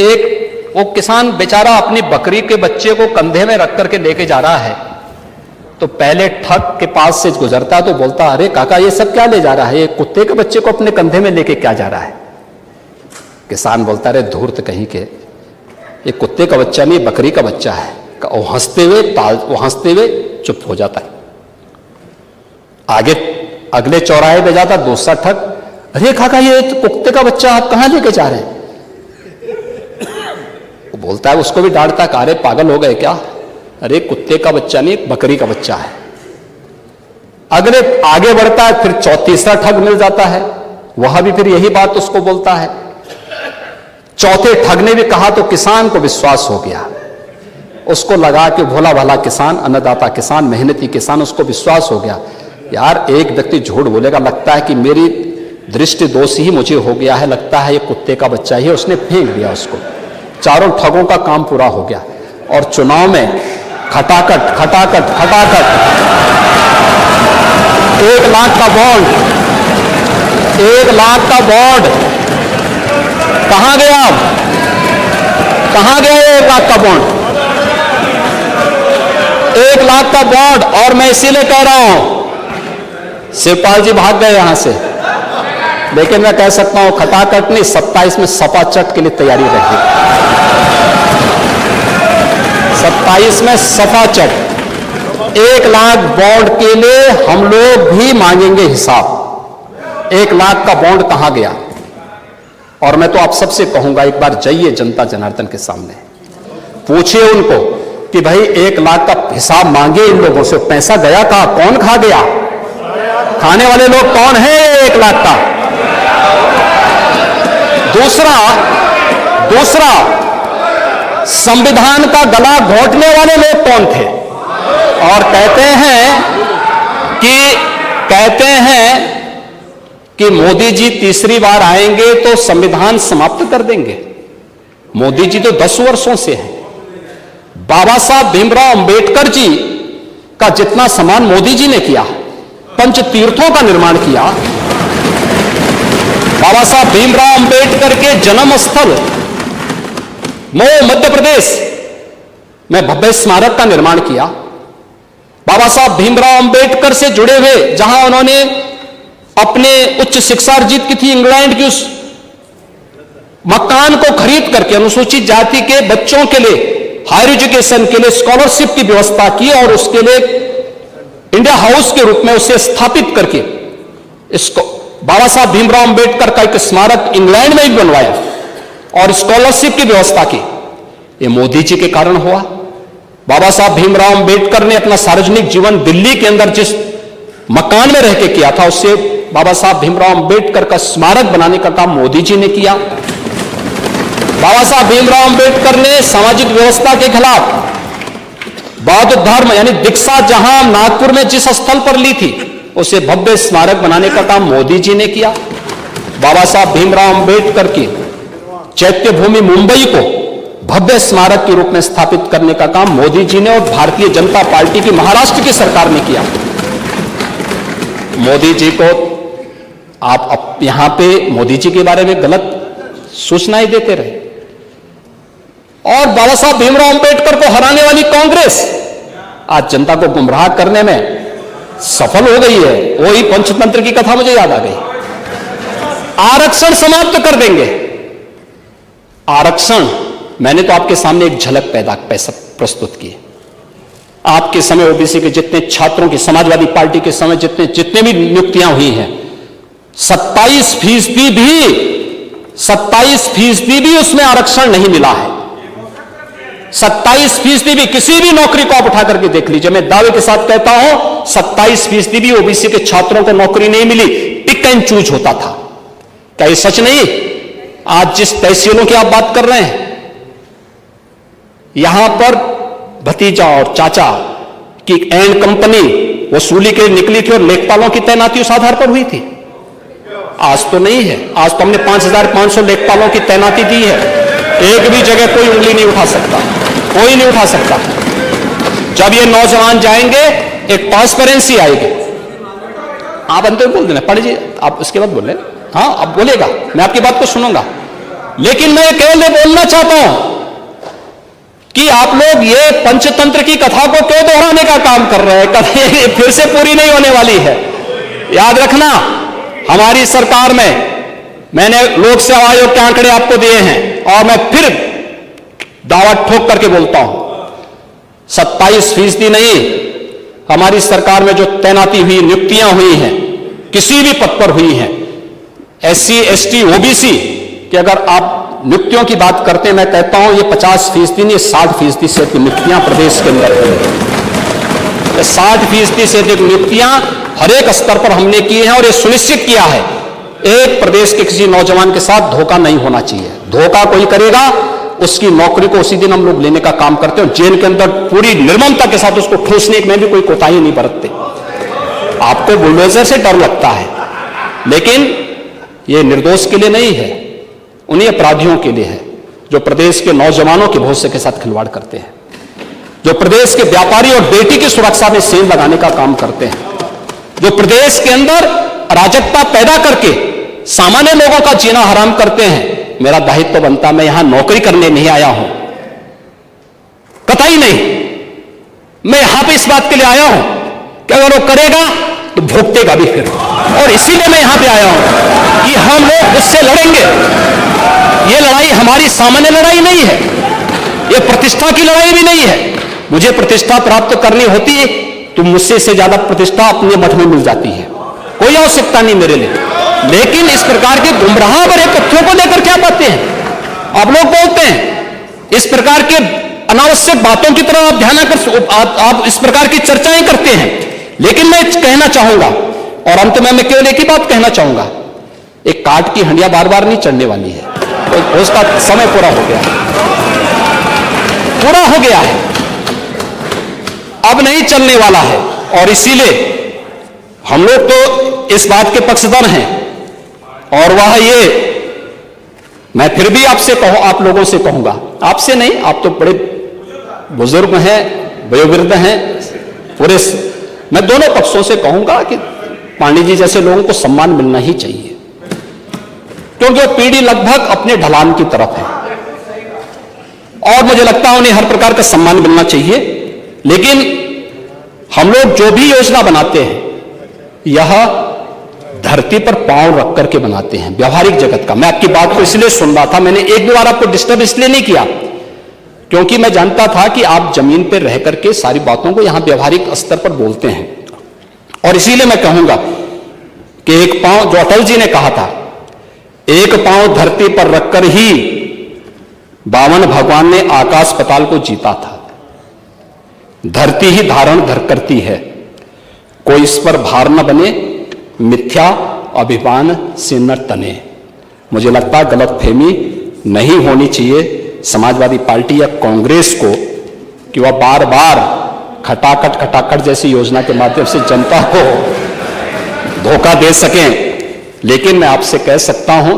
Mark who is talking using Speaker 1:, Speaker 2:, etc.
Speaker 1: एक वो किसान बेचारा अपनी बकरी के बच्चे को कंधे में रख करके लेके जा रहा है, तो पहले ठग के पास से गुजरता तो बोलता, अरे काका ये सब क्या ले जा रहा है, ये कुत्ते के बच्चे को अपने कंधे में लेके क्या जा रहा है। किसान बोलता, अरे धूर्त कहीं के, ये कुत्ते का बच्चा नहीं बकरी का बच्चा है। वो हंसते हुए चुप हो जाता है। आगे अगले चौराहे पे जाता दूसरा ठग, अरे काका ये तो कुत्ते का बच्चा आप कहां लेके जा रहे हैं। वो बोलता है, उसको भी डांटता, अरे पागल हो गए क्या, अरे कुत्ते का बच्चा नहीं बकरी का बच्चा है। अगले आगे बढ़ता है, फिर तीसरा ठग मिल जाता है, वह भी फिर यही बात उसको बोलता है। चौथे ठग ने भी कहा तो किसान को विश्वास हो गया, उसको लगा कि भोला भाला किसान, अन्नदाता किसान, मेहनती किसान, उसको विश्वास हो गया, यार एक व्यक्ति झूठ बोलेगा, लगता है कि मेरी दृष्टि दोष ही मुझे हो गया है, लगता है ये कुत्ते का बच्चा ही है, उसने फेंक दिया उसको। चारों ठगों का काम पूरा हो गया और चुनाव में खटाखट 1 लाख का बॉन्ड, 1 लाख का बॉन्ड कहां गया, कहां गया 1 लाख का बॉन्ड, 1 लाख का बॉन्ड। और मैं इसीलिए कह रहा हूं, शिवपाल जी भाग गए यहां से, लेकिन मैं कह सकता हूं खटाखट नहीं, 27 में सपा चट के लिए तैयारी रहेगी। 27 में सपा चट। 1 लाख बॉन्ड के लिए हम लोग भी मांगेंगे हिसाब। 1 लाख का बॉन्ड कहां गया। और मैं तो आप सबसे कहूंगा, एक बार जाइए जनता जनार्दन के सामने, पूछिए उनको कि भाई 1 लाख का हिसाब मांगे इन लोगों से, पैसा गया कहां, कौन खा गया, खाने वाले लोग कौन है 1 लाख का। दूसरा संविधान का गला घोंटने वाले लोग कौन थे। और कहते हैं कि मोदी जी तीसरी बार आएंगे तो संविधान समाप्त कर देंगे। मोदी जी तो 10 वर्षों से हैं। बाबा साहब भीमराव अंबेडकर जी का जितना सम्मान मोदी जी ने किया, पंच तीर्थों का निर्माण किया, बाबा साहब भीमराव अंबेडकर के जन्म स्थल मऊ मध्य प्रदेश में भव्य स्मारक का निर्माण किया। बाबा साहब भीमराव अंबेडकर से जुड़े हुए, जहां उन्होंने अपने उच्च शिक्षा अर्जित की थी, इंग्लैंड की उस मकान को खरीद करके अनुसूचित जाति के बच्चों के लिए हायर एजुकेशन के लिए स्कॉलरशिप की व्यवस्था की और उसके लिए इंडिया हाउस के रूप में उसे स्थापित करके इसको बाबा साहब भीमराव अंबेडकर का एक स्मारक इंग्लैंड में भी बनवाया और स्कॉलरशिप की व्यवस्था की। ये मोदी जी के कारण हुआ। बाबा साहब भीमराव अंबेडकर ने अपना सार्वजनिक जीवन दिल्ली के अंदर जिस मकान में रह के किया था, उससे बाबा साहब भीमराव अंबेडकर का स्मारक बनाने का काम मोदी जी ने किया। बाबा साहब भीमराव अंबेडकर ने सामाजिक व्यवस्था के खिलाफ बौद्ध धर्म यानी दीक्षा जहां नागपुर में जिस स्थल पर ली थी, उसे भव्य स्मारक बनाने का काम मोदी जी ने किया। बाबा साहब भीमराव अंबेडकर की चैत्य भूमि मुंबई को भव्य स्मारक के रूप में स्थापित करने का काम मोदी जी ने और भारतीय जनता पार्टी की महाराष्ट्र की सरकार ने किया। मोदी जी को आप यहां पे मोदी जी के बारे में गलत सूचनाएं देते रहे और बाबा साहब भीमराव अंबेडकर को हराने वाली कांग्रेस आज जनता को गुमराह करने में सफल हो गई है। वही पंचतंत्र की कथा मुझे याद आ गई। आरक्षण समाप्त कर देंगे। आरक्षण, मैंने तो आपके सामने एक झलक प्रस्तुत की। आपके समय ओबीसी के जितने छात्रों की, समाजवादी पार्टी के समय जितने भी नियुक्तियां हुई हैं, 27% भी उसमें आरक्षण नहीं मिला है। 27% भी, किसी भी नौकरी को आप उठा करके देख लीजिए, मैं दावे के साथ कहता हूं 27% भी ओबीसी के छात्रों को नौकरी नहीं मिली। पिक एंड चूज होता था। क्या ये सच नहीं? आज जिस तहसीलों की आप बात कर रहे हैं, यहां पर भतीजा और चाचा की एंड कंपनी वसूली के लिए निकली थी और लेखपालों की तैनाती उस आधार पर हुई थी। आज तो नहीं है। आज तो हमने 5500 लेखपालों की तैनाती दी है। एक भी जगह कोई उंगली नहीं उठा सकता, कोई नहीं उठा सकता। जब ये नौजवान जाएंगे, एक ट्रांसपेरेंसी आएगी। आप अंतर बोल देना, पढ़ लीजिए, आप उसके बाद बोल लें। हाँ, अब बोलेगा, मैं आपकी बात को सुनूंगा। लेकिन मैं केवल ये बोलना चाहता हूं कि आप लोग ये पंचतंत्र की कथा को क्यों दोहराने का काम कर रहे हैं? कथा फिर से पूरी नहीं होने वाली है। याद रखना, हमारी सरकार में मैंने लोक सेवा आयोग के आंकड़े आपको दिए हैं और मैं फिर दावा ठोक करके बोलता हूं, 27% नहीं, हमारी सरकार में जो तैनाती हुई, नियुक्तियां हुई हैं, किसी भी पद पर हुई हैं, SC, ST, OBC कि अगर आप नियुक्तियों की बात करते हैं, मैं कहता हूं ये 50% नहीं, 60% से अधिक नियुक्तियां प्रदेश के अंदर हुई। 60% से अधिक नियुक्तियां हर एक स्तर पर हमने की हैं और ये सुनिश्चित किया है एक प्रदेश के किसी नौजवान के साथ धोखा नहीं होना चाहिए। धोखा कोई करेगा उसकी नौकरी को उसी दिन हम लोग लेने का काम करते हैं। जेल के अंदर पूरी निर्ममता के साथ उसको ठूसने में भी कोई कोताही नहीं बरतते। आपको बुलडोजर से डर लगता है, लेकिन यह निर्दोष के लिए नहीं है, उन्हीं अपराधियों के लिए है जो प्रदेश के नौजवानों के भविष्य के साथ खिलवाड़ करते हैं, जो प्रदेश के व्यापारी और बेटी की सुरक्षा में सेंध लगाने का काम करते हैं, जो प्रदेश के अंदर अराजकता पैदा करके सामान्य लोगों का जीना हराम करते हैं। मेरा दायित्व बनता, मैं यहां नौकरी करने नहीं आया हूं, कतई नहीं। मैं यहां पे इस बात के लिए आया हूं कि अगर वो करेगा तो भुगतेगा भी फिर, और इसीलिए मैं यहां पे आया हूं कि हम लोग उससे लड़ेंगे। ये लड़ाई हमारी सामान्य लड़ाई नहीं है, ये प्रतिष्ठा की लड़ाई भी नहीं है। मुझे प्रतिष्ठा प्राप्त करनी होती तो मुझसे से ज्यादा प्रतिष्ठा अपने मठ में मिल जाती है, कोई आवश्यकता नहीं मेरे लिए। लेकिन इस प्रकार के गुमराह भरे तथ्यों को लेकर क्या बातें हैं आप लोग बोलते हैं, इस प्रकार के अनावश्यक बातों की तरफ आप ध्यान कर, आप इस प्रकार की चर्चाएं करते हैं। लेकिन मैं कहना चाहूंगा, और अंत में मैं केवल एक ही बात कहना चाहूंगा, एक काट की हंडिया बार बार नहीं चढ़ने वाली है, तो उसका समय पूरा हो गया है, पूरा हो गया है, अब नहीं चलने वाला है। और इसीलिए हम लोग तो इस बात के पक्षधर हैं, और वह ये मैं फिर भी आपसे कहूं, आप लोगों से कहूंगा, आपसे नहीं, आप तो बड़े बुजुर्ग हैं, वयोवृद्ध हैं, पूरे मैं दोनों पक्षों से कहूंगा कि पांडे जी जैसे लोगों को सम्मान मिलना ही चाहिए, क्योंकि वो पीढ़ी लगभग अपने ढलान की तरफ है और मुझे लगता है उन्हें हर प्रकार का सम्मान मिलना चाहिए। लेकिन हम लोग जो भी योजना बनाते हैं यह धरती पर पांव रख करके बनाते हैं, व्यवहारिक जगत का। मैं आपकी बात को इसलिए सुन रहा था, मैंने एक दो बार आपको डिस्टर्ब इसलिए नहीं किया क्योंकि मैं जानता था कि आप जमीन पर रह करके सारी बातों को यहां व्यवहारिक स्तर पर बोलते हैं। और इसीलिए मैं कहूंगा कि एक पांव, जो अटल जी ने कहा था, एक पांव धरती पर रखकर ही बावन भगवान ने आकाश पाताल को जीता था। धरती ही धारण धर करती है, कोई इस पर भार न बने, मिथ्या अभिमान से न तने। मुझे लगता है गलतफहमी नहीं होनी चाहिए समाजवादी पार्टी या कांग्रेस को कि वह बार बार खटाखट जैसी योजना के माध्यम से जनता को धोखा दे सकें। लेकिन मैं आपसे कह सकता हूं